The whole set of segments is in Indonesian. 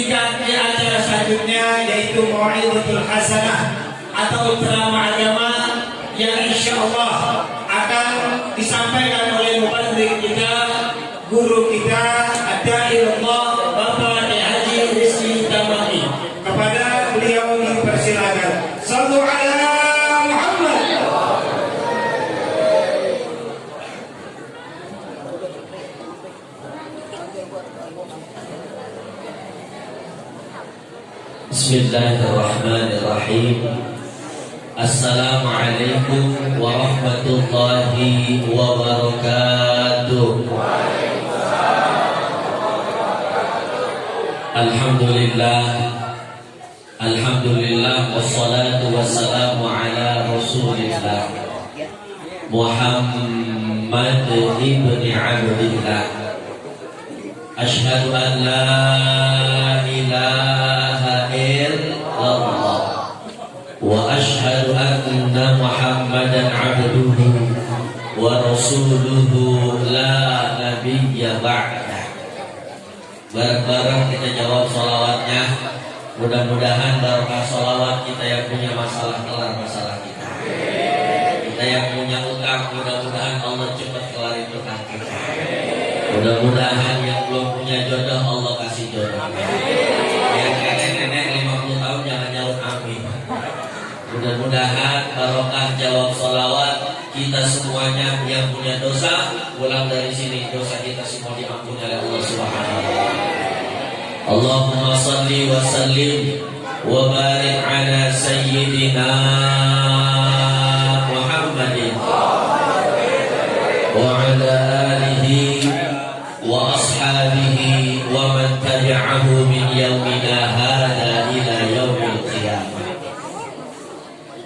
menyaksikan di acara selanjutnya yaitu Mau'izatul Hasanah atau ceramah agama yang insya Allah akan disampaikan oleh mubaligh kita, guru kita, Ad-Da'ilullah Bapak Haji Rizki Tamami. Kepada beliau dipersilakan. Sallu ala Muhammad. Bismillahirrahmanirrahim. Assalamualaikum warahmatullahi wabarakatuh. Alhamdulillah wassalatu wassalamu ala Rasulillah Muhammad ibn Abdillah. Asyhadu an la ilaha illallah wa asyhadu anna Muhammadan abduhu wa rasuluhu la nabiyya ba'dah. Bareng-bareng kita jawab sholawatnya. Mudah-mudahan barokah sholawat kita yang punya masalah kelar masalah kita. Kita yang punya utang mudah-mudahan Allah cepat kelar utang kita. Mudah-mudahan yang belum punya jodoh Allah kasih jodoh. Yang nenek-nenek 50 tahun jangan nyaut amin. Mudah-mudahan barokah jawab sholawat kita semuanya yang punya dosa pulang dari sini dosa kita semua diampuni oleh Allah Subhanahu wa taala. Allahumma salli wa sallim wa barik ala sayyidina Muhammadin wa ala alihi wa ashabihi wa man tabi'ahu min yaumina hadha ila yaumil qiyamah.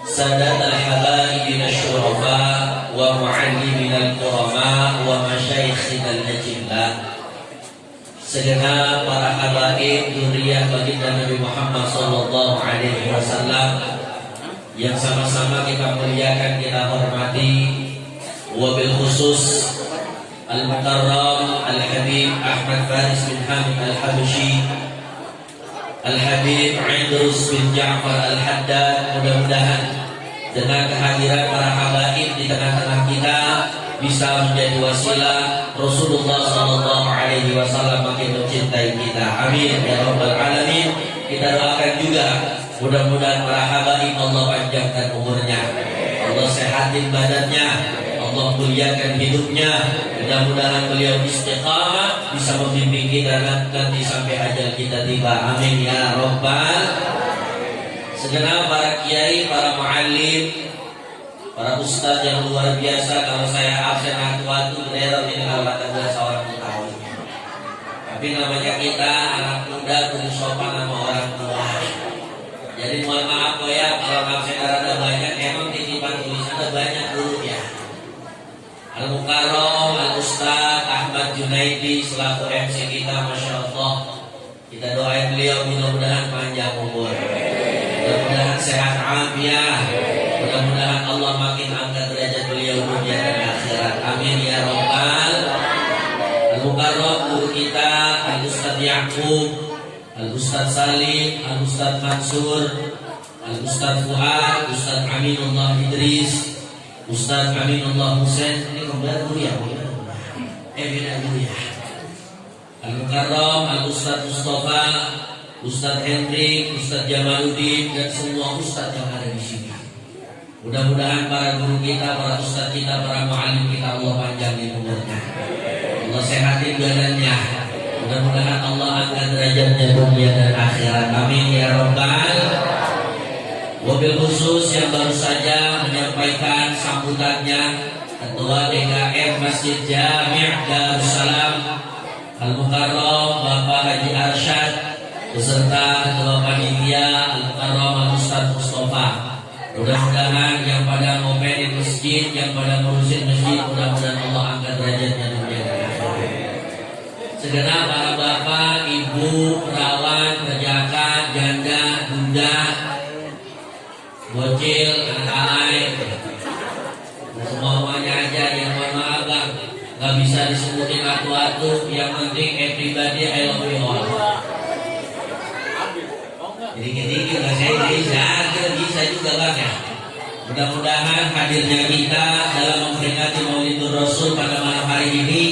Sadat al-habaibin asy-syurafa wa muallimin al-qurama wa masyayikhina al-najillah. Segenap para habaib dzurriyyah baginda Nabi Muhammad sallallahu alaihi wasallam yang sama-sama kita muliakan, kita hormati, wabil khusus Al-Mukarram Al-Habib Ahmad Faris bin Hamid Al-Habashi, Al-Habib Idrus bin Ja'far Al-Haddad. Mudah-mudahan dengan kehadiran para habaib di tengah-tengah kita bisa menjadi wasilah Rasulullah sallallahu alaihi wasallam makin mencintai kita. Amin ya rabbal alamin. Kita doakan juga mudah-mudahan para habaib Allah panjangkan umurnya, Allah sehatin badannya, Allah muliakan hidupnya. Mudah-mudahan beliau istiqamah bisa membimbing kita nanti sampai ajal kita tiba. Amin ya rabbal. Segenap para kiai, para muallim, para ustaz yang luar biasa. Kalau saya absen waktu daerah ini kalau kata seorang tahun. Tapi namanya kita anak muda kudu sopan sama orang tua. Jadi mohon maaf ya kalau absen ada banyak, emang titipan tulisan ada banyak dulu ya. Al-Mukarram Al-Ustaz Ahmad Junaidi selaku MC kita, Masya Allah. Kita doain beliau mudah-mudahan panjang umur, mudah-mudahan sehat afiat. Mudah-mudahan Allah makin angkat derajat beliau dunia dan akhirat. Amin ya rabbal. Al-Mukarram guru kita Al-Ustaz Yaqub, Al-Ustaz Salim, Al-Ustaz Mansur, Al-Ustaz Fuad, Ustaz Aminullah Idris, Ustaz Aminullah Husain. Ini kembali guru ya, beda guru ya. Al-Mukarram Al-Ustaz Mustafa, Ustaz Hendrik, Ustaz Jamaluddin, dan semua ustaz yang ada di sini. Mudah-mudahan para guru kita, para ustaz kita, para muallim kita Allah panjangin umurnya, Allah sehatin badannya. Mudah-mudahan Allah angkat derajatnya dunia dan akhirat. Amin ya rabbal. Wabil khusus yang baru saja menyampaikan sambutannya Ketua DKM Masjid Jami' Darussalam Al-Mukarram Bapak Haji Arsyad beserta Ketua Panitia Al-Mukarram Al-Ustaz Mustafa. Mudah-mudahan yang pada ngomelin masjid, yang pada ngurusin masjid, mudah-mudahan Allah angkat derajatnya dunia dan akhirat. Segenap para bapak, ibu, perawan, perjaka, janda, bunda, bocil, anak-anak, semuanya aja yang mohon maaf bang, gak bisa disebutin atu-atu. Yang penting everybody I love you all. dikit-dikit bahasa Indonesia, bisa juga Bang ya. Mudah-mudahan hadirnya kita dalam memperingati Maulidur Rasul pada malam hari ini,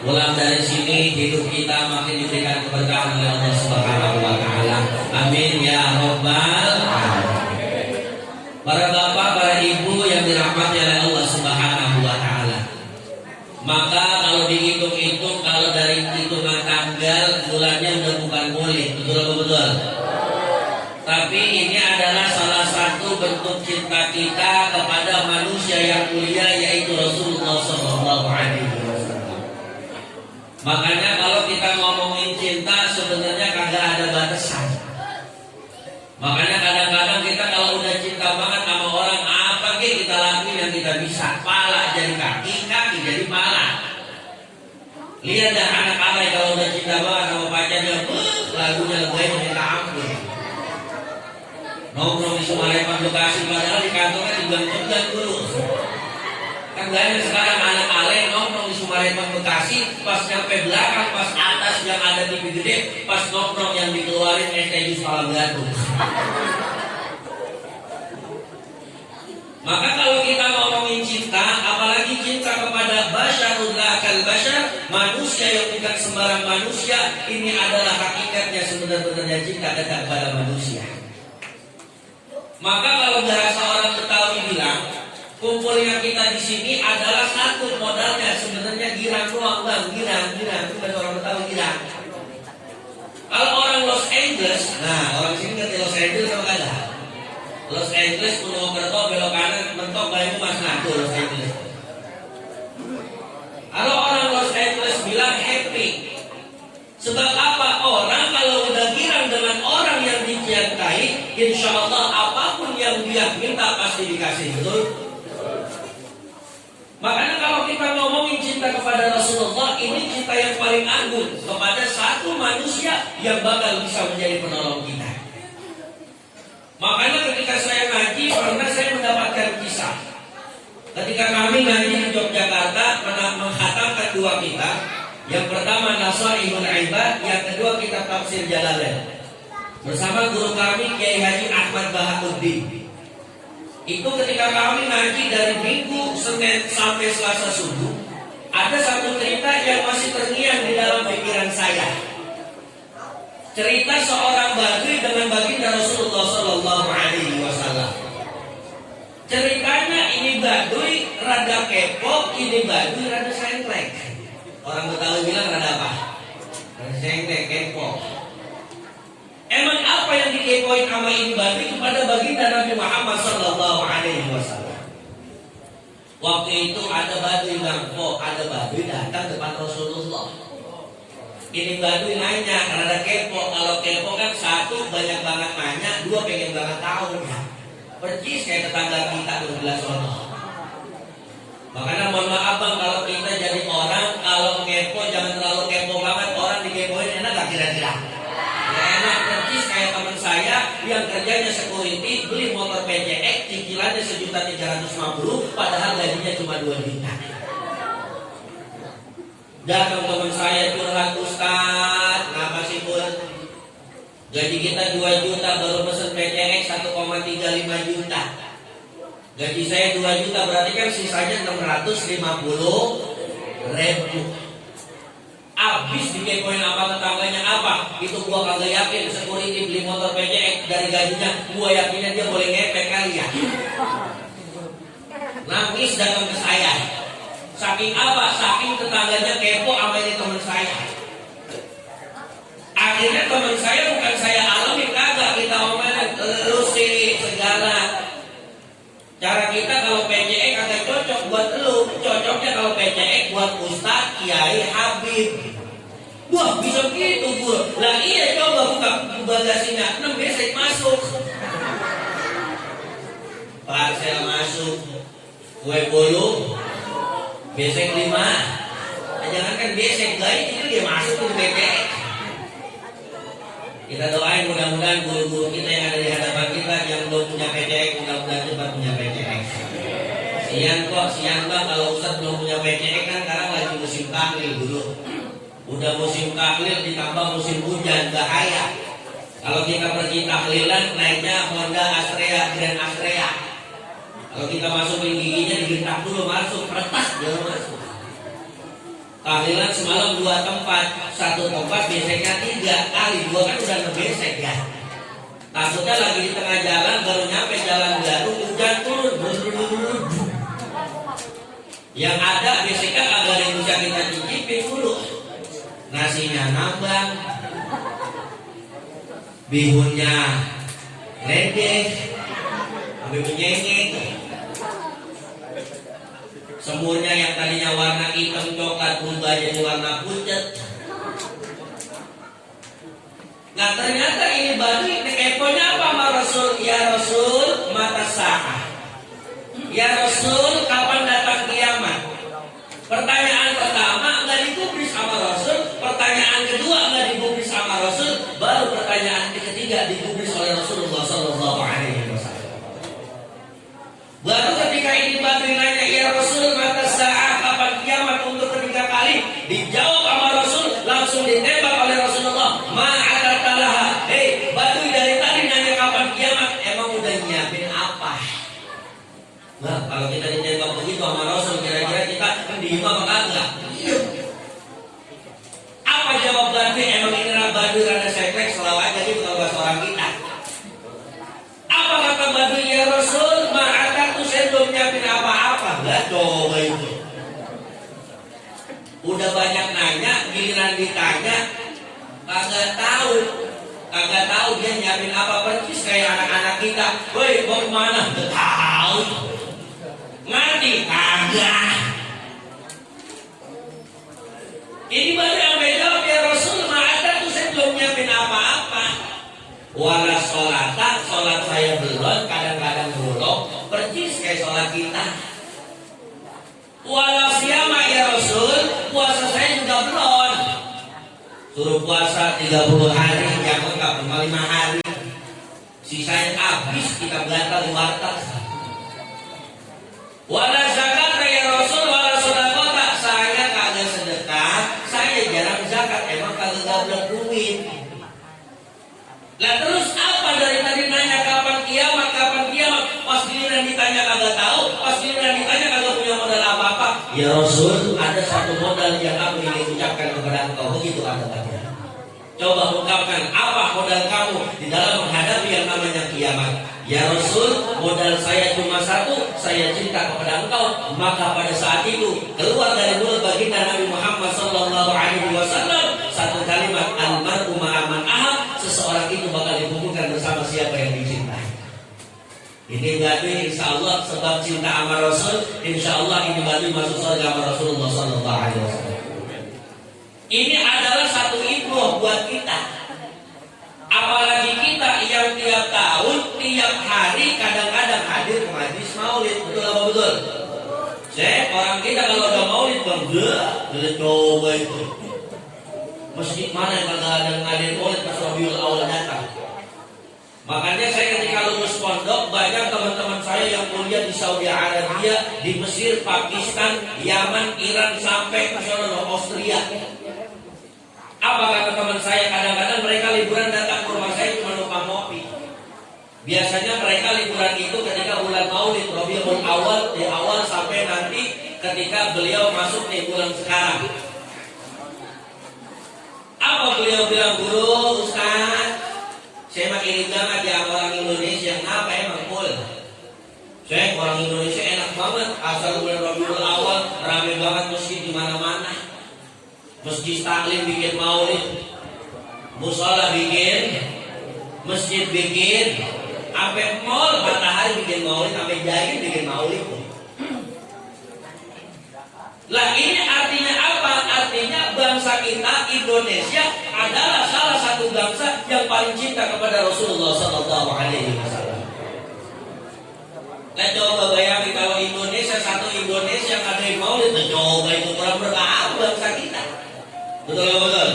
pulang dari sini hidup kita makin diberikan keberkahan oleh Allah Subhanahu wa taala. Amin ya rabbal alamin. Para bapak, para ibu yang dirahmati oleh Allah Subhanahu wa taala. Maka kalau dihitung-hitung, kalau dari hitungan tanggal bulannya udah bukan Maulid, betul apa betul? Tapi ini adalah salah satu bentuk cinta kita kepada manusia yang mulia, yaitu Rasulullah SAW. Makanya kalau kita ngomongin cinta sebenarnya kagak ada batasan. Makanya kadang-kadang kita kalau udah cinta banget sama orang, apa sih kita lakuin yang kita bisa? Pala jadi kaki, kaki jadi pala. Lihat dah anak-anak kalau udah cinta banget sama pacarnya, lagunya lebay minta ampun. Nongkrong di Sumalepan Bekasi, padahal di kantornya dibilang dulu. Kan banyak sekarang anak alay nongkrong di Sumalepan Bekasi, pas nyampe belakang, pas atas yang ada TV gede, pas nongkrong yang dikeluarin es teh jus pala batu. Maka kalau kita ngomongin cinta, apalagi cinta kepada basyarul akal basyar, manusia yang bukan sembarang manusia, ini adalah hakikatnya sebenarnya cinta kepada manusia. Maka kalau bahasa orang Betawi bilang, kumpulnya kita di sini adalah satu modalnya sebenarnya girang doang bang, girang, itu bahasa orang Betawi girang. Kalau orang Los Angeles, nah orang sini ngerti Los Angeles apa kagak? Los Angeles Purwokerto belok kanan mentok Banyumas, nah tuh Los Angeles. Kalau orang Los Angeles bilang happy. Sebab apa? Orang kalau udah girang dengan orang yang dicintai, insya Allah apapun yang dia minta pasti dikasih, betul? Makanya kalau kita ngomongin cinta kepada Rasulullah, ini cinta yang paling agung kepada satu manusia yang bakal bisa menjadi penolong kita. Makanya ketika saya ngaji, pernah saya mendapatkan kisah. Ketika kami ngaji di Yogyakarta, menghatamkan dua kitab. Yang pertama Nasaihul Ibad, yang kedua kitab Tafsir Jalalain. Bersama guru kami Kiai Haji Ahmad Bahamuddin. Itu ketika kami ngaji dari Minggu, Senin sampai Selasa subuh, ada satu cerita yang masih terngiang di dalam pikiran saya. Cerita seorang badui dengan baginda Rasulullah SAW. Ceritanya ini badui rada kepo, ini badui rada sengklek. Orang Betawi bilang rada apa? Rada sengklek, kepo. Emang apa yang dikepoin sama ini badui kepada baginda Nabi Muhammad SAW? Waktu itu ada badui ngangkok, ada badui datang depan Rasulullah. Ini badui nanya, rada kepo. Kalau kepo kan satu banyak banget nanya, dua pengen banget tahu. Percis kayak tetangga kita tuh bilang sono. Makanya mohon maaf bang, kalau kita jadi orang, kalau kepo jangan terlalu kepo banget. Orang dikepoin enak gak kira-kira? Ya enak, percis kayak teman saya yang kerjanya security, beli motor PCX, cicilannya 1.350.000, padahal gajinya cuma 2 juta. Datang teman saya curhat, Ustaz, kenapa sih Bun? Gaji kita 2 juta, baru pesen PCX 1,35 juta. Gaji saya 2 juta, berarti kan sisanya 650.000. Abis dikepoin sama tetangganya apa? Itu gua kagak yakin security beli motor PCX dari gajinya. Gua yakinnya dia boleh ngepek kali ya. Nangis datang ke saya. Saking apa? Saking tetangganya kepo sama ini teman saya. Akhirnya teman saya bukan saya alamin, kagak kita omelin terus sih segala. Cara kita kalau PCX kagak cocok buat lu, cocoknya kalau PCX buat Ustaz Kiai Habib. Wah bisa gitu gua. Lah iya, coba buka bagasinya, 6 besek masuk. Parcel masuk, kue bolu, besek 5. Jangan kan besek lain itu dia masuk ke PCX. Kita doain mudah-mudahan guru-guru kita yang ada di hadapan kita yang belum punya PCX, mudah-mudahan cepat punya PCX. Siang bang, kalau Ustaz belum punya PCX kan sekarang lagi musim tahlil dulu. Udah musim tahlil ditambah musim hujan, bahaya. Kalau kita pergi tahlilan naiknya Honda Astrea, Grand Astrea. Kalau kita masukin giginya digentak dulu masuk, retas jangan masuk. Tahlilan semalam 2 tempat, 1 tempat beseknya 3 kali, 2 kan udah ngebesek ya. Takutnya lagi di tengah jalan baru nyampe jalan baru hujan turun. Yang ada beseknya kagak ada yang bisa kita cicipin dulu. Nasinya nambang, bihunnya ledek, sampai menyengek. Semurnya yang tadinya warna hitam coklat berubah jadi warna pucat. Nah ternyata ini Badui keponya apa sama Rasul? Ya Rasul, mata sa'ah. Ya Rasul, kapan datang kiamat? Pertanyaan pertama nggak digubris sama Rasul, pertanyaan kedua nggak digubris sama Rasul, baru pertanyaan ketiga digubris oleh Rasulullah Sallallahu Alaihi Wasallam. Baru ketika ini Badui nanya, ya Rasul, mata sa'ah, kapan kiamat untuk ketiga kali? Dijawab sama Rasul, langsung ditembak oleh Rasulullah. Ma'atatalaha. Hei Badui, dari tadi nanya kapan kiamat, emang udah nyiapin apa? Nah, kalau kita ditembak begitu sama Rasul, kira-kira kita diem apa kagak? Apa jawab Badui? Emang ini Badui rada seklek, selalu aja gitu kalau bahasa orang kita. Apa kata Badui? Ya Rasul, ma'atatu, saya belum nyiapin apa-apa. Lah coba itu. Udah banyak nanya, giliran ditanya, kagak tahu dia nyiapin apa. Persis kayak anak-anak kita. Woi, mau kemana? Gak tahu. Ngerti? Kagak. Ini baru yang beda. Ya Rasul, ma'atatu, saya belum nyiapin apa-apa. Wala sholata, sholat saya belum, kadang-kadang bolong, persis kayak sholat kita. Wala siyama ya Rasul, puasa saya juga belum. Suruh puasa 30 hari, jangan enggak cuma 5 hari. Sisanya habis kita belantar di warteg. Wala zakat ya Rasul, wala sedekah, saya kagak sedekah, saya jarang zakat, emang kagak gablek duit. Lah terus apa dari tadi nanya kapan kiamat? Pas giliran ditanya kagak tahu, pas giliran ditanya kagak punya modal apa-apa. Ya Rasul, ada satu modal yang aku ingin ucapkan kepada engkau. Begitu kata-katanya. Coba ungkapkan apa modal kamu di dalam menghadapi yang namanya kiamat. Ya Rasul, modal saya cuma satu, saya cinta kepada engkau. Maka pada saat itu keluar dari mulut baginda Nabi Muhammad Sallallahu Alaihi Wasallam satu kalimat, al-mar'u ma'aman ahab, seseorang itu bakal dikumpulkan bersama siapa yang dicintai. Ini Badui insya Allah sebab cinta sama Rasul, insya Allah ini Badui masuk surga sama Rasulullah Sallallahu Alaihi Wasallam. Ini adalah satu ibrah buat kita. Apalagi kita yang tiap tahun, tiap hari kadang-kadang hadir ke majlis maulid. Betul apa betul? Saya orang kita kalau udah maulid bangga, coba itu. Masjid mana yang kagak ada ngadain maulid pas Rabiul Awal datang? Makanya saya ketika lulus pondok, banyak teman-teman saya yang kuliah di Saudi Arabia, di Mesir, Pakistan, Yaman, Iran, sampai ke Austria. Apa kata teman saya? Kadang-kadang mereka liburan datang ke rumah saya cuma numpang ngopi. Biasanya mereka liburan itu ketika bulan Maulid, Rabiul Awal, di awal sampai nanti ketika beliau masuk di bulan sekarang. Apa beliau bilang? Guru, Ustaz, saya makin banget ya orang Indonesia. Kenapa emang pul? Saya orang Indonesia enak banget. Asal bulan Rabiul Awal rame banget masjid di mana-mana. Masjid taklim bikin maulid, musola bikin, masjid bikin, sampai mall Matahari bikin maulid, sampai Jain bikin maulid. Lah ini artinya apa? Artinya bangsa kita Indonesia adalah salah satu bangsa yang paling cinta kepada Rasulullah Sallallahu Alaihi Wasallam. Nah coba bayangin kalau Indonesia, satu Indonesia ngadain maulid, coba itu kurang berkah bangsa kita. Betul betul.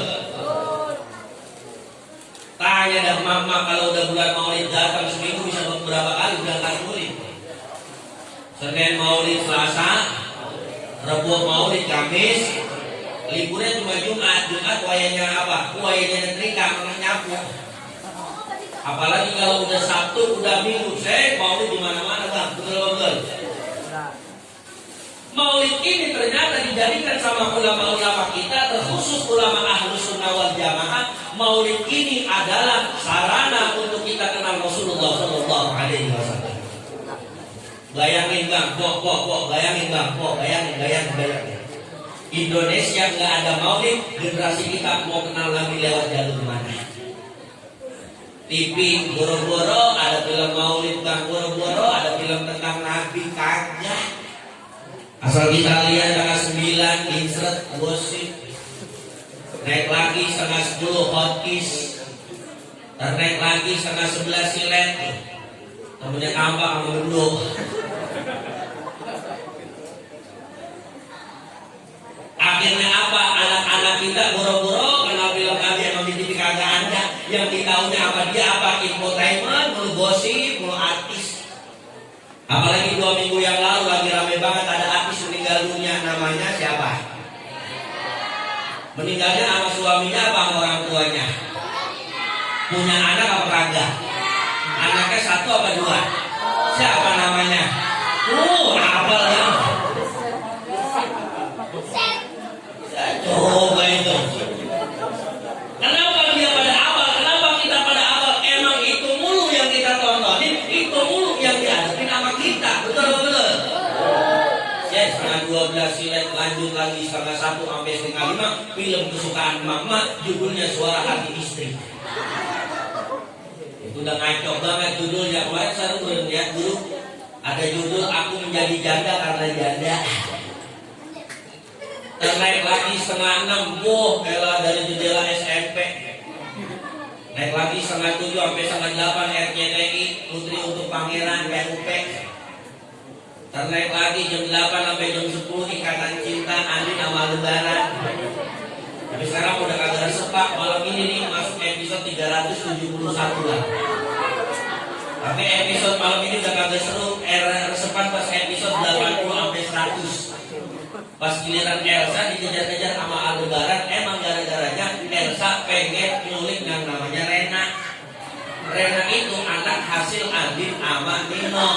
Tanya dah mama kalau udah bulan maulid datang seminggu bisa berapa kali berangkat maulid? Senin maulid, Selasa, Rabu maulid, Kamis, liburnya cuma Jumat. Jumat wayanya apa? Wayanya nyetrika, nyapu. Apalagi kalau udah Sabtu, udah Minggu, saya maulid di mana-mana bang, betul-betul. Maulid ini ternyata dijadikan sama ulama-ulama kita, terkhusus ulama Ahlus Sunnah wal Jamaah. Maulid ini adalah sarana untuk kita kenal Rasulullah Shallallahu Alaihi Wasallam. Bayangin bang, bayangin bang, bayangin. Indonesia nggak ada maulid, generasi kita mau kenal Nabi lewat jalur mana? TV boro-boro ada film maulid bang, boro-boro ada film tentang Nabi kagak. Asal kita lihat tanggal 9 insert gosip, naik lagi setengah 10 hotkeys, naik lagi setengah 11 silet, namanya tampak sama benduk. Akhirnya apa? Anak-anak kita boro-boro kenal film Nabi yang di TV kagak ada. Yang ditahunya apa dia apa infotainment, mulu gosip, mulu artis. Apalagi 2 minggu yang lalu lagi rame banget ada artis meninggal dunia, namanya siapa? Meninggalnya sama suaminya apa sama orang tuanya? Punya anak apa kagak? Anaknya 1 apa 2? Siapa namanya? Apa ya? Coba itu. Kenapa dia pada awal? Kenapa kita pada awal? Emang itu mulu yang kita tontonin, itu mulu yang dihadapin sama kita, betul-betul. Ya, setengah 12 silet, lanjut lagi setengah 1 sampai setengah 5 film kesukaan mama, judulnya Suara Hati Istri. Itu udah ngaco banget judulnya. Kemarin saya turun lihat dulu, ada judul Aku Menjadi Janda Karena Janda. Naik lagi setengah 6, bela dari jendela SMP. Naik lagi setengah 7 sampai setengah 8 RCTI, Putri Untuk Pangeran PUP. Naik lagi jam 8 sampai jam 10 Ikatan Cinta Andin sama Lebaran. Tapi sekarang udah kagak sepak, malam ini nih masuk episode 371 lah. Tapi episode malam ini udah kagak seru, resepan pas episode 80 sampai 100. Pas giliran Elsa dikejar-kejar sama Aldebaran, emang gara-garanya Elsa pengen nyulik yang namanya Rena. Rena itu anak hasil Andin sama Nino.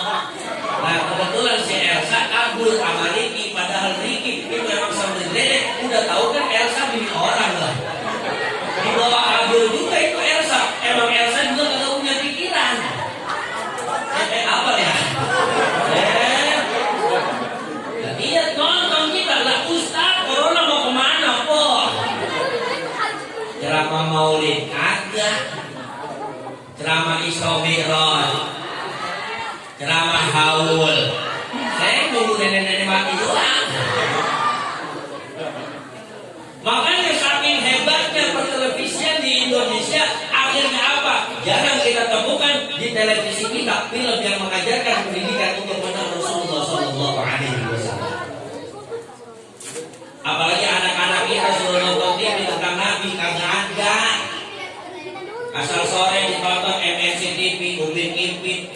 Nah kebetulan si Elsa kabur sama Ricky, padahal Ricky itu emang sambil dedek udah tahu kan Elsa bini orang lah. Dibawa kabur juga itu Elsa. Emang Elsa juga gak punya pikiran. Apa ya? Iya nonton kita lah Ustaz, corona mau kemana po? Ceramah maulid kagak, ceramah Isra Mi'raj, ceramah haul. Saya tunggu nenek-nenek mati doang. Makanya saking hebatnya pertelevisian di Indonesia, akhirnya apa? Jarang kita temukan di televisi kita film yang mengajarkan pendidikan untuk mengenal Rasulullah Shallallahu Alaihi Wasallam. Apalagi anak-anak kita suruh nonton TV tentang Nabi kagak ada. Asal sore ditonton MNC TV, Upin Ipin.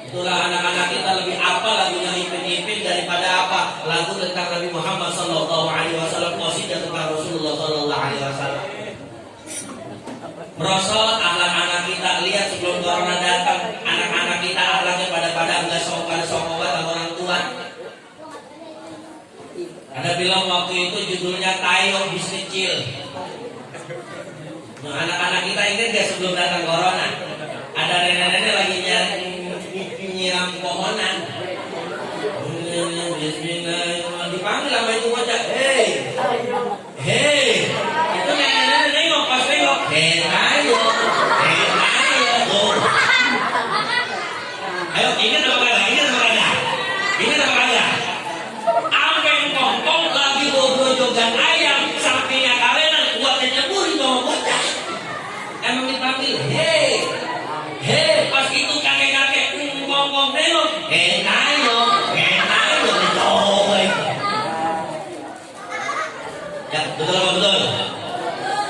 Itulah anak-anak kita lebih apa lagunya Ipin Ipin daripada apa lagu tentang Nabi Muhammad Sallallahu Alaihi Wasallam, qasidah tentang Rasulullah Sallallahu Alaihi Wasallam. Merosot anak-anak kita, lihat sebelum corona datang, anak-anak kita akhlaknya pada enggak sopan sama orang tua. Ada film waktu itu judulnya Tayo Bis Kecil. Nah, anak-anak kita ingat gak sebelum datang corona? Ada nenek-nenek lagi nyiram pohonan. Bismillahirrahmanirrahim. Dipanggil sama itu bocah. Hei, itu nenek-nenek nengok pas nengok. Tayo. Ayo, ingat apa kagak? Ingat apa kagak? Kongkong lagi jogan ayam, sampingnya karenan kuatnya nyeburin sama bocah. Emang dipanggil, hei, pas itu kakek-kakek kongkong nengok, tayo, dicoba itu. Ya, betul.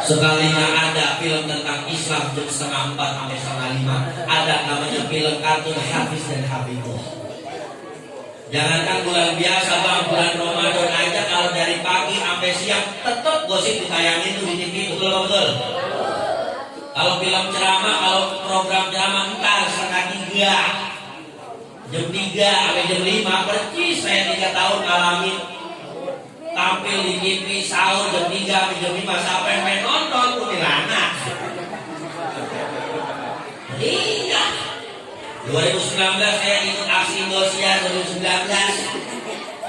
Sekalinya ada film tentang Islam jam 3:30 sampai 4:30, ada namanya film kartun Hafiz dan Habibullah. Jangankan bulan biasa bang, bulan Ramadan aja kalau dari pagi sampai siang tetap gosip ditayangin tuh di TV, betul. Kalau film ceramah, kalau program ceramah entar setengah 3, jam 3 sampai jam 5 percis saya 3 tahun ngalamin tampil di TV sahur jam 3 sampai jam 5 sampai main nonton kuntilanak. Iya. 2019 saya ikut aksi Indosiar 2019.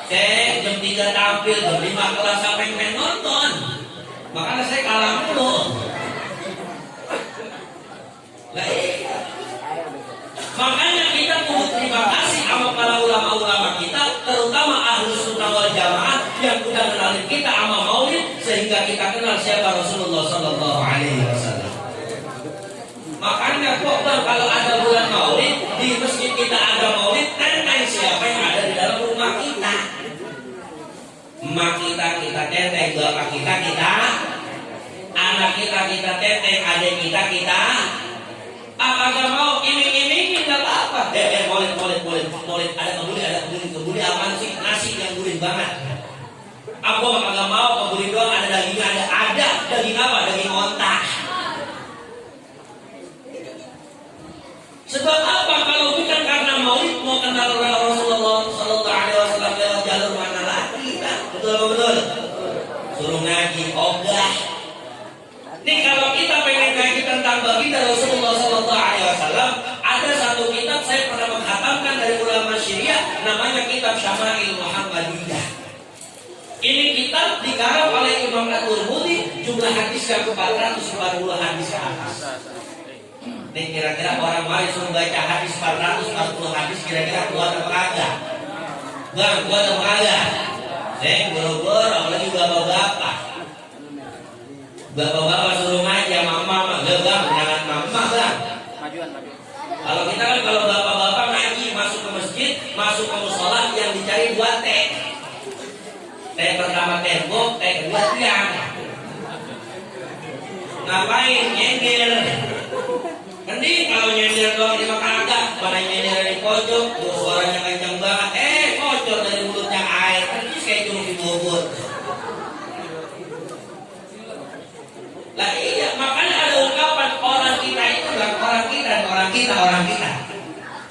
Saya jam 3 tampil, jam 5 kelas sampai main nonton. Makanya saya kalah mulu. Nah, iya. Makanya kita perlu terima kasih sama para ulama-ulama kita, terutama Ahlus Sunnah wal Jamaah yang udah kenalin kita sama Maulid sehingga kita kenal siapa Rasulullah Sallallahu Alaihi Wasallam. Makanya kok bang, kalau ada bulan Maulid di masjid kita ada Maulid, tentang siapa yang ada di dalam rumah kita. Emak kita tenteng, bapak kita anak kita tenteng, adik kita. Apa gak mau iming-imingin gak apa-apa. Boleh. Ada kebuli apaan sih? Nasi yang gurih banget. Aku gak mau kebuli doang, ada dagingnya, ada daging apa? Daging ontak. Sebab apa? Kalau bukan karena Maulid mau kenal Rasulullah Sallallahu Alaihi Wasallam lewat jalur mana lagi? Betul apa betul? Suruh ngaji, ogah. Nih kalau kita pengen ngaji tentang baginda Rasulullah Sallallahu Alaihi Wasallam, ada satu kitab saya pernah menghatamkan dari ulama Syariah, namanya kitab Syama'il Muhammadiyah. Ini kitab dikarang oleh Imam At-Tirmidzi, jumlah hadisnya 440 hadis ke atas. Nih kira-kira orang mari suruh baca hadis 440 hadis, kira-kira kuat apa kagak? Bang, kuat apa kagak? Saya goro-goro, apalagi bapak-bapak. Bapak-bapak suruh ngaji sama mama, enggak bang, jangan mama bang. Majuan. Kalau kita kan kalau bapak-bapak ngaji masuk ke masjid, masuk ke musola yang dicari 2 teh. Teh pertama tembok, teh kedua tiang. Ngapain nyender? Mending kalau nyender doang di kagak, pada nyender di pojok, suaranya kencang banget, kocor dari mulutnya air, persis kayak curug di Bogor. Lah iya, makanya ada ungkapan orang kita itu bukan orang kita.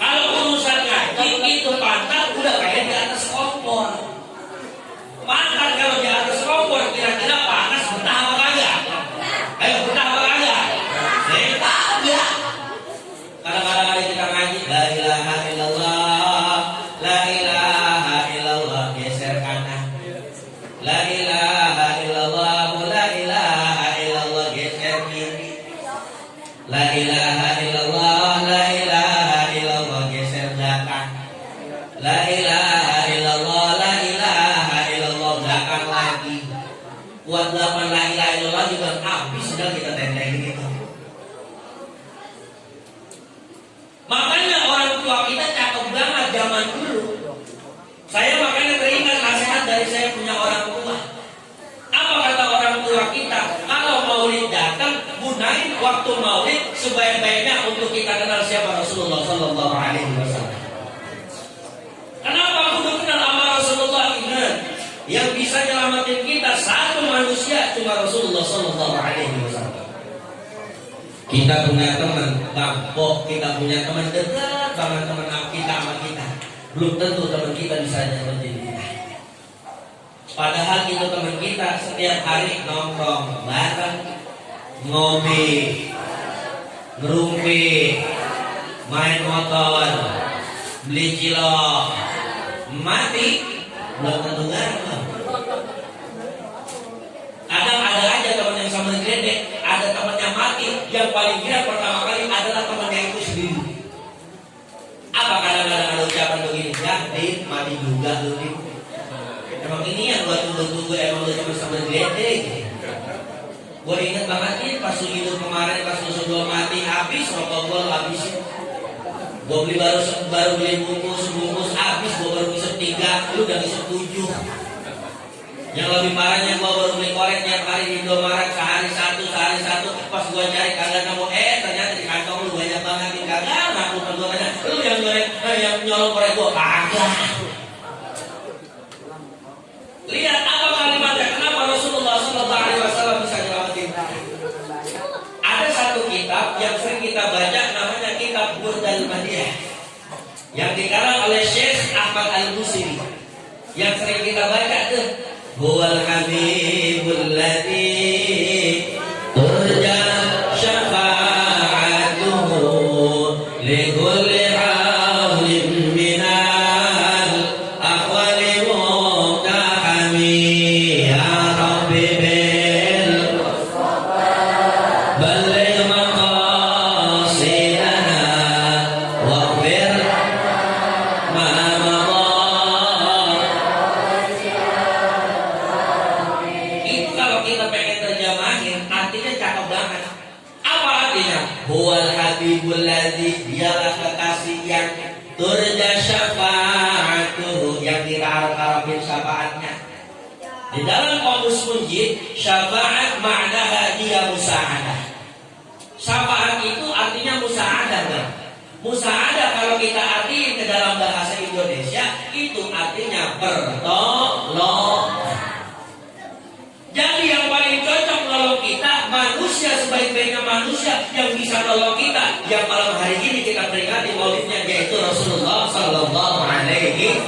Kalau urusan ngaji itu pantat udah kayak di atas kompor. Pantat kalau di atas kompor kira-kira panas betah apa kagak? Ayo betah apa kagak? Kagak. Kadang-kadang ada kita ngaji la ilaha illallah, geser kanan. La ilaha illallah, geser kiri. La ilaha illallah, geser belakang. La ilaha illallah, belakang lagi. Buat 8 la ilaha illallah juga habis sudah kita tenteng gitu. Makanya orang tua kita cakep banget zaman dulu. Saya makanya teringat nasihat dari saya punya orang tua. Apa kata orang tua kita? Kalau Maulid datang, gunain waktu Maulid sebaik-baiknya untuk kita kenal siapa Rasulullah Sallallahu Alaihi Wasallam. Kenapa aku kenal sama Rasulullah? Ingat, yang bisa nyelamatin kita satu manusia cuma Rasulullah Sallallahu Alaihi Wasallam. Kita punya teman, bangkok, kita punya teman dekat banget, teman kita sama kita. Belum tentu teman kita bisa nyelamatin kita. Padahal itu teman kita setiap hari nongkrong bareng, ngopi, ngerumpi, main motor, beli cilok, mati, belum tentu nggak. Kadang ada aja teman yang sama gede, ada teman yang mati, yang paling gila pertama kali adalah temannya itu sendiri. Apa kadang-kadang ada ucapan begini, ya, Din, mati juga lu, Din. Emang ini yang gua tunggu-tunggu, emang lu cuma sama gede. Gua inget banget nih pas lu hidup kemarin, pas lu sebelum mati habis, rokok gua lu habisin. Gua beli baru beli sebungkus habis, gua baru ngisep 3, lu udah ngisep 7. Yang lebih parahnya gua baru beli korek tiap hari di Indomaret, sehari satu. Pas gua cari kagak nemu, ternyata di kantong lu banyak banget nih, kagak ngaku kan gua tanya, lu yang nyolong korek gua kagak. Lihat apa kalimatnya, kenapa Rasulullah Sallallahu Alaihi Wasallam bisa nyelamatin. Ada satu kitab yang sering kita baca namanya kitab Burdal Madiyah yang dikarang oleh Syekh Ahmad Al-Busiri. Yang sering kita baca tuh, Huwal Habibul Ladzi turja syafa'atuhu li kulli hawlin minal ahwali muqtahami ya Rabbi bil balligh maqasidana waghfir ma madha. Itu kalau kita pengen terjemahin artinya cakep banget. Apa artinya? Huwal habibul ladzi, dialah kekasih yang turja syafa'atuhu, yang diharap-harapin syafaatnya. Di dalam Qamus Munjid, syafaat maknaha dia musa'adah. Syafaat itu artinya musa'adah, kan? Musa'adah kalau kita artiin ke dalam bahasa Indonesia itu artinya pertolongan. Jadi yang paling cocok nolong kita manusia sebaik-baiknya manusia yang bisa nolong kita, yang malam hari ini kita peringati maulidnya, yaitu Rasulullah Sallallahu Alaihi.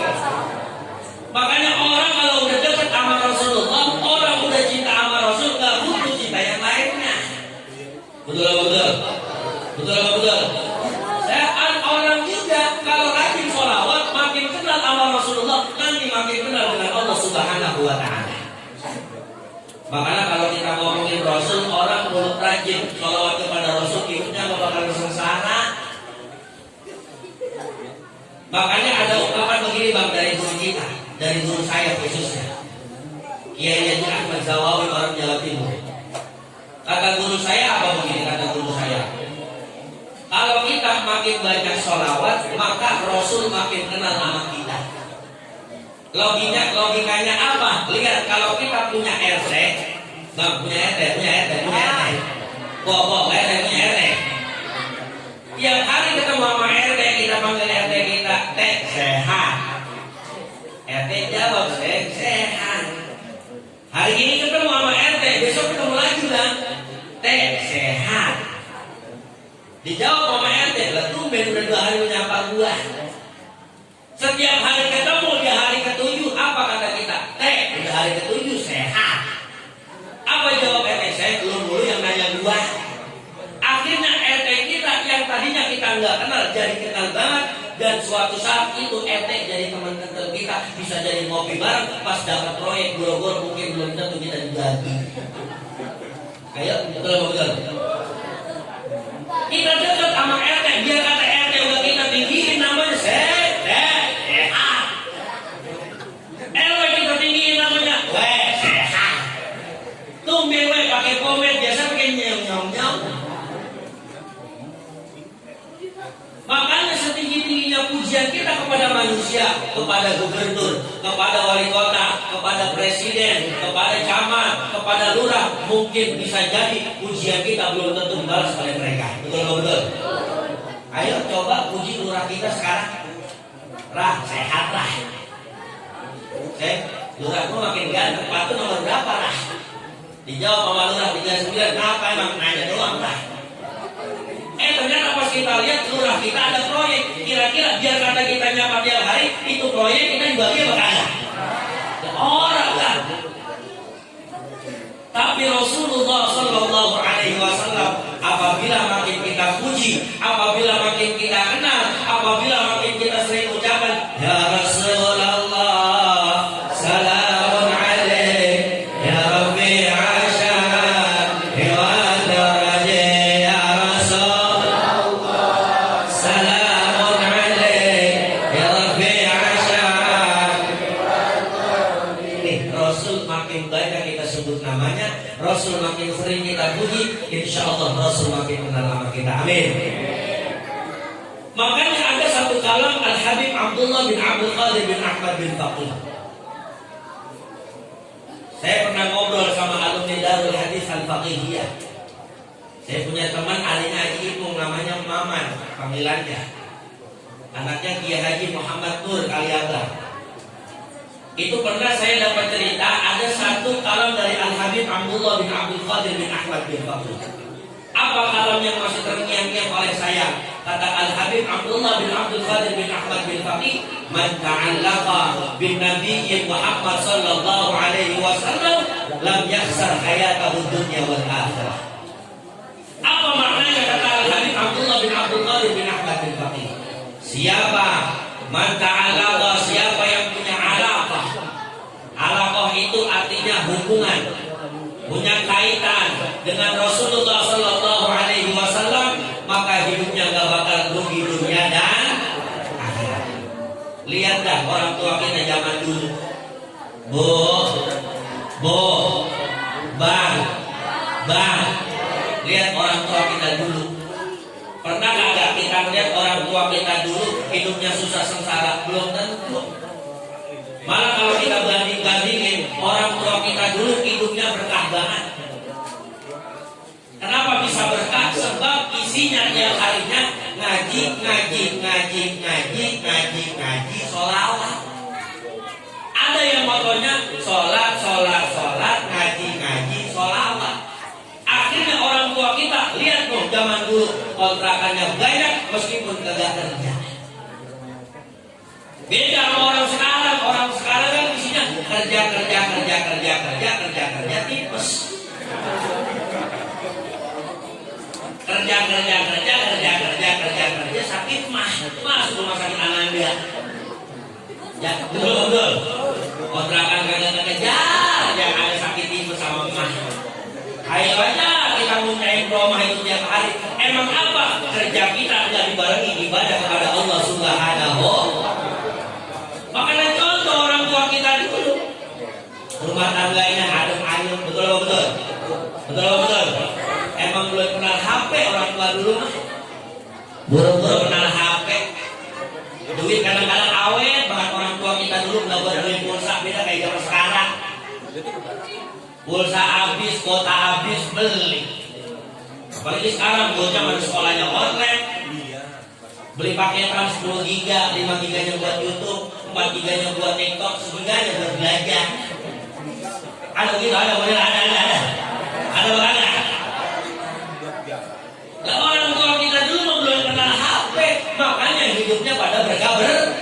Makanya orang kalau udah dekat sama Rasulullah, orang udah cinta sama Rasul, nggak butuh cinta yang lainnya. Betul apa betul? Betul apa betul? Orang juga kalau rajin sholawat makin kenal sama Rasulullah, nanti makin kenal dengan Allah Subhanahu Wa Taala. Makanya kalau kita ngomongin Rasul, orang mulut rajin sholawat kepada Rasul, hidupnya gak bakal sengsara. Makanya ada ungkapan begini bang dari guru kita, dari guru saya khususnya, Kiai Haji Ahmad Zawawi, orang Jawa Timur. Kata guru saya apa begini? Kata guru saya, kalau kita makin banyak sholawat, maka Rasul makin kenal sama kita. Logikanya apa? Lihat, kalau kita punya RT, bang punya RT, punya RT. Tiap hari ketemu sama RT, kita panggil RT kita, Teh sehat. RT jawab, sehat. Hari ini ketemu sama RT, besok ketemu lagi bang, Teh sehat. Dijawab sama RT, lah tumben udah 2 hari menyapa gua. Setiap hari ketemu di hari ke-7, apa kata kita? Teh, udah hari ke-7 sehat. Apa jawab RT? Saya belum dulu yang nanya gua. Akhirnya RT kita yang tadinya kita nggak kenal jadi kenal banget, dan suatu saat itu RT jadi teman kental kita, bisa jadi ngopi bareng. Pas dapat proyek goro-goro mungkin belum tentu kita dibagi. Ayo, betul betul. Kita dekat sama RT, dia kata RT udah kita tinggiin namanya sehat. RW kita tinggiin namanya sehat. Tumben pakai komen, biasa pakai nyong-nyong. Makanya setinggi-tingginya pujian kita kepada manusia, kepada gubernur, kepada wali kota, kepada presiden, kepada camat, kepada lurah, mungkin bisa jadi pujian kita belum tentu dibalas oleh mereka. Betul betul. Ayo coba puji lurah kita sekarang. Rah, sehat lah. Lurahku makin ganteng, patuh nomor berapa lah? Dijawab sama lurah 39, kenapa emang nanya doang lah? Ternyata pas kita lihat lurah kita ada proyek. Kira-kira biar kata kita nyapa tiap hari, itu proyek kita dibagi apa kagak? Orang lah. Tapi Rasulullah Sallallahu Alaihi Wasallam apabila makin kita puji, apabila makin kita kenal, apabila makin kita sering ucapan Ya Rasulullah, salamun alaik, Ya Rabbi Asyad, Ya Daraja, Ya Rasulullah, salamun alaik, Ya Rabbi Asyad. Nih, Rasul makin banyak kita sebut namanya, Rasul makin sering kita puji, insya Allah Rasul makin kenal sama kita. Amin. Makanya ada satu kalam Al-Habib Abdullah bin Abdul Qadir bin Ahmad bin Faqih. Saya pernah ngobrol sama alumni Darul Hadis Al-Faqihiyah. Saya punya teman ahli ngaji Ipung, namanya Maman panggilannya. Anaknya Kiai Haji Muhammad Nur Kaliabang. Itu pernah saya dapat cerita, ada satu kalam dari Al-Habib Abdullah bin Abdul Qadir bin Ahmad bin Faqih. Apa kalam yang masih terngiang-ngiang oleh saya? Kata Al-Habib Abdullah bin Abdul Qadir bin Ahmad bin Faqih, man ta'allaqa bin Nabi Muhammad sallallahu alaihi wasallam lam yakhsar hayatahu dunya wal akhirah. Apa maknanya kata Al-Habib Abdullah bin Abdul Qadir bin Ahmad bin Faqih? Siapa man ta'allaqa, siapa yang punya alaqah. Alaqah itu artinya hubungan, punya kaitan dengan Rasulullah sallallahu alaihi wasallam, maka hidupnya gak bakal rugi dunia dan akhirat. Lihat dah orang tua kita zaman dulu. Bang. Lihat orang tua kita dulu. Pernah gak kita lihat orang tua kita dulu hidupnya susah sengsara? Belum tentu. Malah kalau kita banding-bandingin, orang tua kita dulu hidupnya berkah banget. Kenapa bisa berkah? Sebab isinya tiap harinya ngaji, sholawat. Ada yang motonya sholat, ngaji, sholawat. Akhirnya orang tua kita, lihat dong zaman dulu kontrakannya banyak meskipun kagak kerja. Beda sama orang sekarang. Orang sekarang kan isinya kerja tipes. Kerja sakit mah masuk rumah sakit Ananda. Ya betul. Kontrakan kagak kejar, yang ada sakit tipes sama mah. Ayo aja kita muncahin rumah itu tiap hari. Emang apa? Kerja kita tidak dibarengi ibadah kepada Allah Subhanahu. Makanya contoh orang tua kita dulu, rumah tangganya adem ayem, betul. Emang belum kenal HP orang tua dulu mah. Buru-buru kenal HP. Duit kadang-kadang awet banget orang tua kita dulu nggak buat beli pulsa, beda kayak zaman sekarang. Pulsa habis, kuota habis, beli. Apalagi sekarang bocah masih sekolahnya online. Beli paketan 10 giga, 5 giganya buat YouTube, 4 giganya buat TikTok, 1 giganya buat belajar. Ada gitu, ada. Lah orang tua kita dulu belum kenal HP, makanya hidupnya pada berkabar.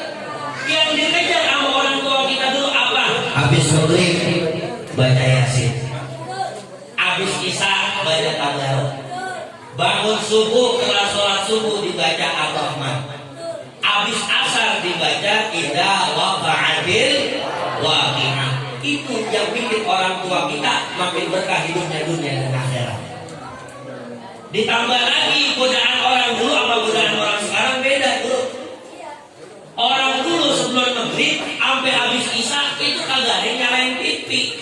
Yang dikejar sama orang tua kita dulu apa? Habis maghrib baca Yasin, habis isya baca tabarok, bangun subuh kelas sholat subuh dibaca Ar-Rahman, habis asar dibaca Idza waqa'atil waqi'ah. Itu yang bikin orang tua kita makin berkah hidupnya dunia dan akhirat. Ditambah lagi godaan orang dulu sama godaan orang sekarang beda bro. Orang dulu sebelum maghrib sampai habis isya itu kagak ada yang nyalain TV.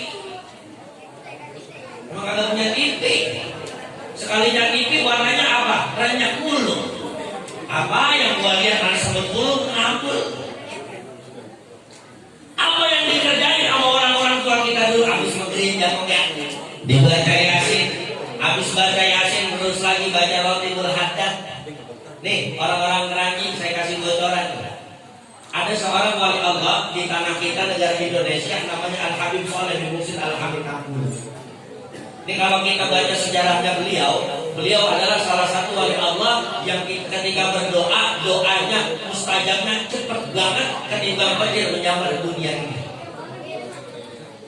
Emang kagak punya TV. Sekalinya TV warnanya apa? Renyah mulu. Apa yang gua lihat hari sebut mulu ngampul. Apa yang dikerjain sama orang-orang tua kita dulu habis maghrib jamnya dibaca Yasin, habis baca Yasin terus lagi baca Rotibul Haddad. Nih orang-orang Keranji saya kasih bocoran. Ada seorang wali Allah di tanah kita negara Indonesia namanya Al-Habib Shaleh bin Muhsin Al-Hamid Abdul. Ini kalau kita baca sejarahnya beliau adalah salah satu wali Allah yang ketika berdoa, doanya mustajabnya cepat banget ketimbang banjir menyambar dunia ini.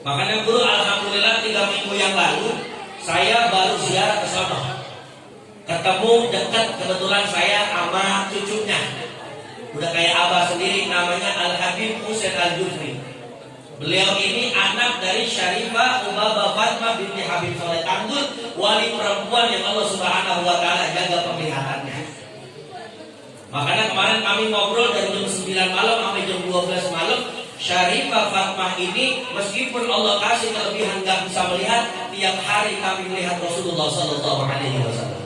Makanya guru alhamdulillah 3 minggu yang lalu saya baru ziarah ke sana. Ketemu dekat kebetulan saya sama cucunya. Udah kayak abah sendiri, namanya Al-Habib Husain Al-Jufri. Beliau ini anak dari Syarifah Ubabah Fatmah binti Habib Shaleh Tanggul, wali perempuan yang Allah Subhanahu wa taala jaga pemeliharannya. Makanya kemarin kami ngobrol dari jam 9 malam sampai jam 12 malam. Syarifah Fatmah ini meskipun Allah kasih kelebihan gak bisa melihat, tiap hari kami melihat Rasulullah Sallallahu Alaihi Wasallam.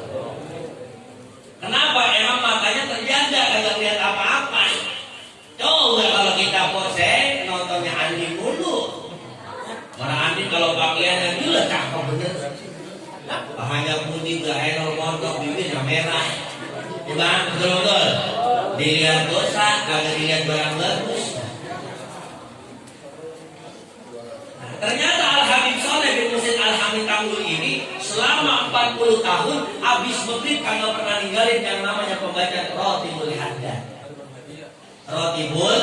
Kenapa? Emang matanya terjaga kagak lihat apa-apa. Coba kalau kita pose nontonnya Andi dulu. Mana Andi kalau pakaiannya gila cakep bener. Pahanya putih, berhenol montok, bibirnya merah. Bukan betul-betul. Dilihat dosa, kagak dilihat barang bagus. Ternyata Al-Habib Shaleh bin Muhsin Al-Hamid Tanggul ini selama 40 tahun habis maghrib kagak pernah ninggalin yang namanya pembaca Rotibul Haddad. Rotibul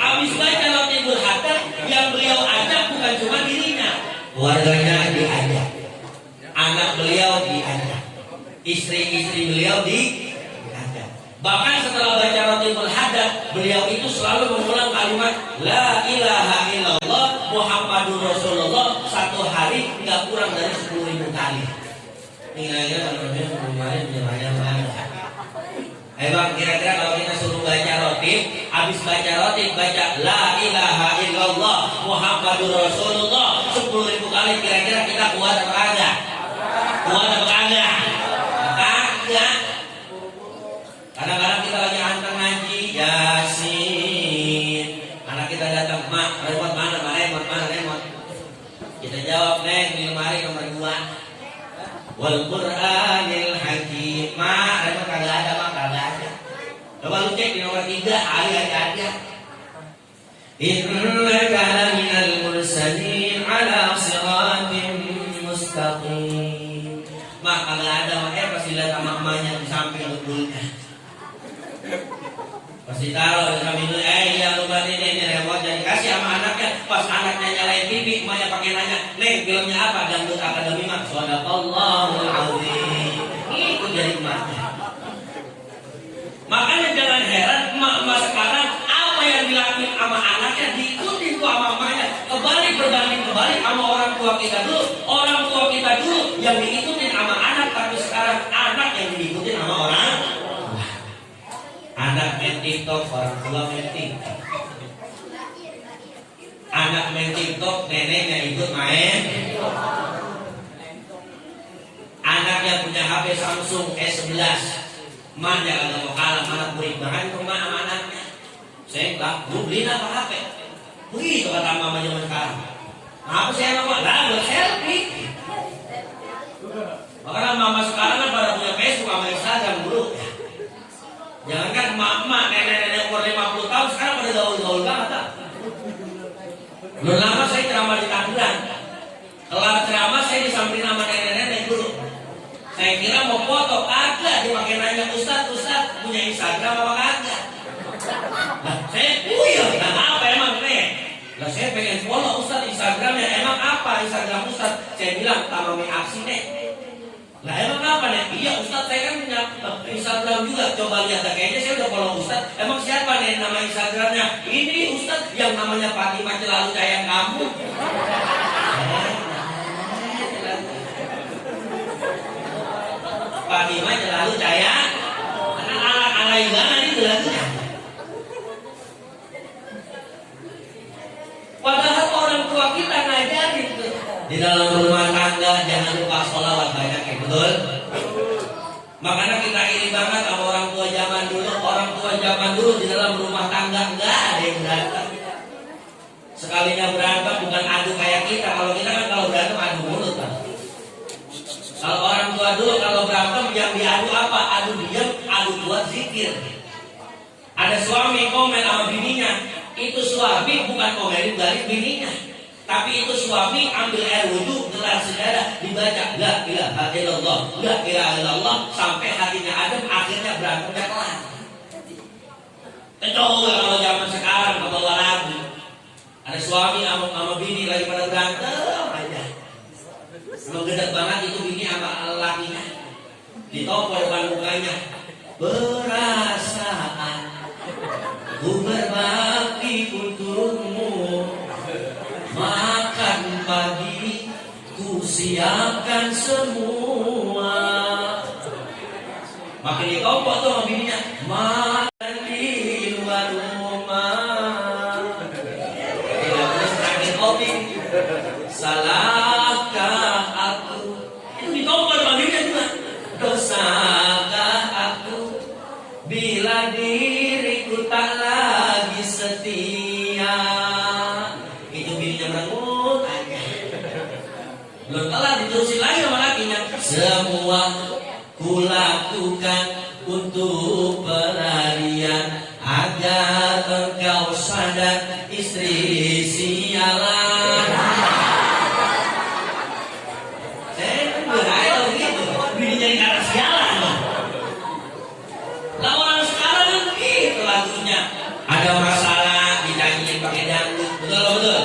habis baca Rotibul Haddad, yang beliau ajak bukan cuma dirinya, keluarganya diajak, anak beliau diajak, istri-istri beliau diajak. Bahkan setelah baca Rotibul Haddad, beliau itu selalu mengulang kalimat La ilaha illallah Muhammadur Rasulullah satu hari nggak kurang dari 10.000 kali. Tinggalnya kemarin Ayo bang, kira-kira kalau kita suruh baca rotib, habis baca rotib baca La ilaha illallah Muhammadur Rasulullah 10.000 kali, kira-kira kita kuat apa kagak? Kuat apa kagak? Kagak. Kadang-kadang kita lagi anteng ngaji Yasin, anak kita datang, mak, remote mana? Remote. Kita jawab, neng, di lemari nomor 2. Wal Qur'anil Hakim. Mak, remote kagak ada, mak, kagak ada. Coba lu cek di nomor 3, ada. Innaka laminal mursalin ala siratim mustaqim. Mak, kagak ada, mak, pasti lihat sama emaknya di samping betulnya. Pasti taruh di samping dulu, iya lupa ini remote jadi kasih sama anaknya. Pas anaknya nyalain TV, emaknya pakai nanya, neng filmnya apa? Dangdut Akademi mak. Shadaqallahul azim. Itu jadi emaknya. Makanya jangan heran emak-emak sekarang apa yang dilakukan sama anaknya diikutin tuh sama emaknya. Berbanding sama orang tua kita dulu. Orang tua kita dulu yang diikutin sama anak, tapi sekarang anak yang diikutin sama orang. Anak main TikTok, orang tua main TikTok. Anak main TikTok, neneknya ikut main. Anaknya punya HP Samsung S11, emaknya kagak mau kalah, mana burik banget rumah sama anaknya. Saya bilang, lu beliin apa HP? Begitu kata mama zaman sekarang. Apa sih emang buat? Lah buat selfie. Makanya mama sekarang kan pada punya Facebook sama Instagram dulu. Jangankan emak-emak, nenek-nenek umur 50 tahun sekarang pada gaul-gaul banget. Belum lama saya ceramah di Tangerang. Kelar ceramah saya disamperin sama nenek-nenek dulu. Saya kira mau foto, kagak. Dia pakai nanya, Ustaz punya Instagram apa kagak? Nah, saya nah apa emang nih? Lah saya pengen follow Ustaz Instagramnya. Emang apa Instagram Ustaz? Saya bilang Tamami Aksi nih. Lah emang apa nih? Iya Ustaz, saya kan punya Instagram juga. Coba lihat, kayaknya saya udah follow Ustaz. Emang siapa nih nama Instagramnya? Ini Ustaz yang namanya Fatimah Selalu Sayang Kamu. Fatimah Selalu Sayang. Alay banget itu lagunya. Padahal orang tua kita ngajarin tuh. Di dalam rumah tangga jangan lupa sholawat banyak, ya betul? Makanya kita iri banget sama orang tua zaman dulu. Orang tua zaman dulu di dalam rumah tangga nggak ada yang berantem. Sekalinya berantem bukan adu kayak kita. Kalau kita kan kalau berantem adu mulut kan. Kalau orang tua dulu kalau berantem yang diadu apa? Adu diam, adu buat zikir. Ada suami komen sama bininya, itu suami bukan komenin balik bininya. Tapi itu suami ambil air wudhu, gelar sejadah, dibaca La ilaha illallah, La ilaha illallah, sampai hatinya adem, akhirnya berantemnya kelar. Itu kalau zaman sekarang kebawa lagi. Ada suami sama bini lagi pada berantem aja. Memang gede banget itu bini sama lakinya. Ditopol depan mukanya. Perasaan ku berbakti untukmu, makan pagi ku siapkan semua. Makin ditompok tuh sama bininya. Makan di luar rumah. Tidak terus terakhir kopi. Salahkah aku? Itu ditompok sama bininya juga. Dosakah aku bila diriku tak lagi setia? Itu bininya merengut aja. Belum kelar diterusin lagi sama lakinya. Semua kulakukan untuk pelarian agar engkau sadar istri sialan. jadi kata sialan loh. Lah orang sekarang kan begitu lagunya. Ada masalah dinyanyiin pakai dangdut, betul.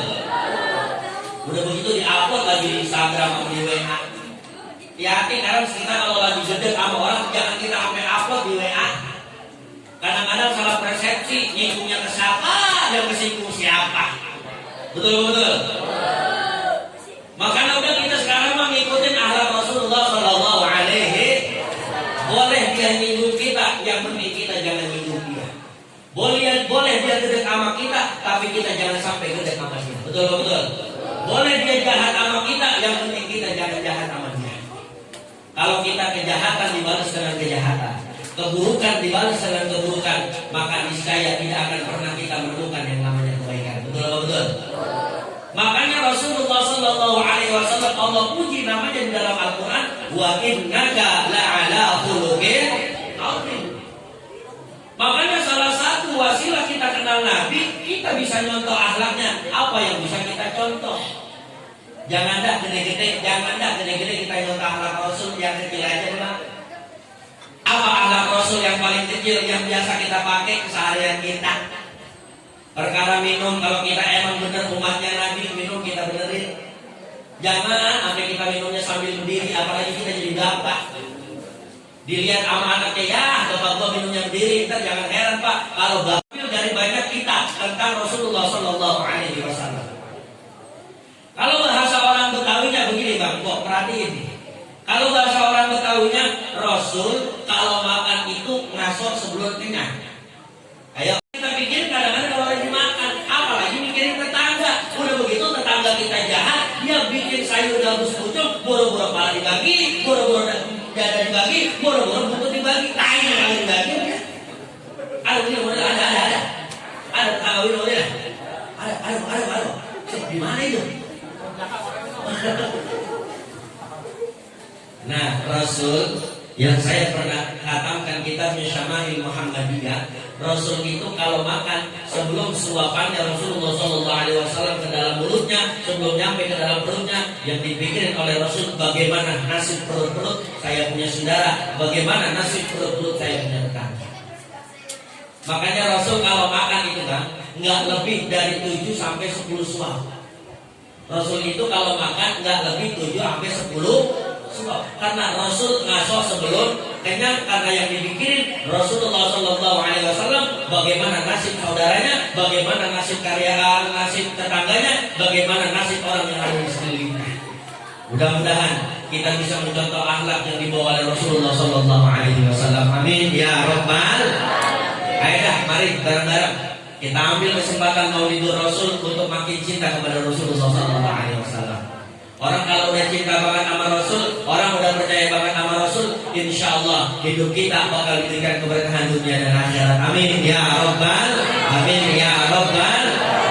Udah begitu di-upload lagi di Instagram atau di WA. Hati-hati karena kita kalau lagi sedek sama orang jangan kita sampai upload di WA. Kadang-kadang salah persepsi, nyingkungnya ke siapa, yang kesinggung siapa. Betul. Makanya udah kita sekarang mengikuti akhlak Rasulullah Shallallahu Alaihi. Boleh dia nyinggung kita, yang penting kita jangan nyinggung dia. Boleh dia gede sama kita, tapi kita jangan sampai gede sama dia. Betul. Boleh dia jahat sama kita, yang penting kita jangan jahat sama dia. Kalau kita kejahatan dibalas dengan kejahatan, keburukan dibalas dengan keburukan, maka niscaya tidak akan pernah kita menemukan yang namanya kebaikan. Betul. Makanya Rasulullah Sallallahu Alaihi Wasallam Allah puji namanya di dalam Al-Quran, wa innaka la'ala khuluqin azim. Makanya salah satu wasilah kita kenal Nabi, kita bisa nyontoh akhlaknya. Apa yang bisa kita contoh? Jangan dah gede-gede kita nyontoh akhlak Rasul, yang kecil aja Pak. Apa akhlak Rasul yang paling kecil yang biasa kita pakai keseharian kita? Perkara minum, kalau kita emang benar umatnya Nabi, minum kita benerin. Jangan sampai kita minumnya sambil berdiri, apalagi kita jadi bapak. Dilihat sama anaknya, ya bapak gua minumnya berdiri, ntar jangan heran Pak kalau bapak dari banyak kita tentang Rasulullah Sallallahu Alaihi Wasallam. Kalau bahasa orang Betawinya begini Bang, kok perhatiin nih. Kalau bahasa orang Betawinya, Rasul kalau makan itu ngasok sebelum kenyang. Ayo kita pikir kadang-kadang kalau lagi makan, apalagi mikirin tetangga. Udah begitu tetangga kita jahat, dia bikin sayur gabus pucung, boro-boro kepala dibagi, boro-boro dada dibagi, boro-boro buntut dibagi, tai yang kali dibagi. Ada di mana itu? Nah, Rasul yang saya pernah khatamkan kitabnya Syama'il Muhammadiyah, Rasul itu kalau makan sebelum suapannya Rasulullah SAW ke dalam mulutnya, sebelum nyampe ke dalam perutnya, yang dipikirin oleh Rasul bagaimana nasib perut-perut saya punya saudara, bagaimana nasib perut-perut saya punya tetangga. Makanya Rasul kalau makan itu kan nggak lebih dari 7 sampai 10 suap. Rasul itu kalau makan nggak lebih 7 sampai 10 suap. Karena Rasul ngaso sebelum kenyang, karena yang dipikirin Rasulullah Sallallahu Alaihi Wasallam bagaimana nasib saudaranya, bagaimana nasib karyawan, nasib tetangganya, bagaimana nasib orang yang ada di sekelilingnya. Mudah-mudahan kita bisa mencontoh akhlak yang dibawa oleh Rasulullah Sallallahu Alaihi Wasallam. Amin ya Rabbal. Ayo dah, mari bareng-bareng kita ambil kesempatan Maulidur Rasul untuk makin cinta kepada Rasulullah Sallallahu Alaihi Wasallam. Orang kalau udah cinta banget sama Rasul, orang udah percaya banget sama Rasul, insya Allah hidup kita bakal diberikan keberkahan dunia dan akhirat. Amin ya Rabbal. Amin ya Rabbal.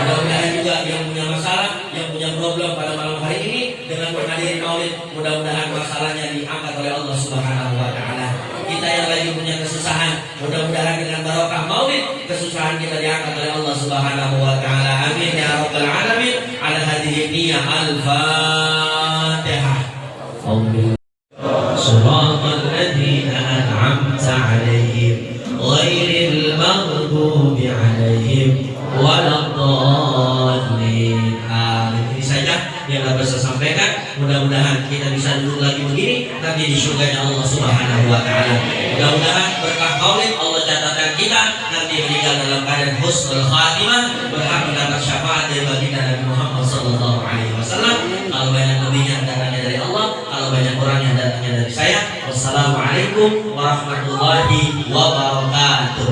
Mudah-mudahan juga yang punya masalah, yang punya problem pada malam hari ini dengan menghadiri Maulid, mudah-mudahan masalahnya diangkat oleh Allah Subhanahu Wa Taala. Kita yang lagi punya kesusahan, mudah-mudahan dengan barokah Maulid kesusahan kita diangkat oleh Allah Subhanahu Wa Taala. Amin ya Rabbal Alamin. Ala hadhihi niyyah al-Fatihah. Shiratal ladzina an'amta 'alaihim ghairil maghdubi 'alaihim waladdallin. Amin. Ini saja yang dapat saya sampaikan. Mudah-mudahan kita bisa duduk lagi begini nanti di surganya Allah Subhanahu Wa Taala. Mudah-mudahan berkah Maulid Allah catatkan kita nanti meninggal dalam keadaan husnul khatimah, berhak mendapat syafaat dari baginda Nabi Muhammad Sallallahu Alaihi Wasallam. Kalau banyak lebihnya datangnya dari Allah, kalau banyak kurangnya datangnya dari saya. Wassalamualaikum warahmatullahi wabarakatuh.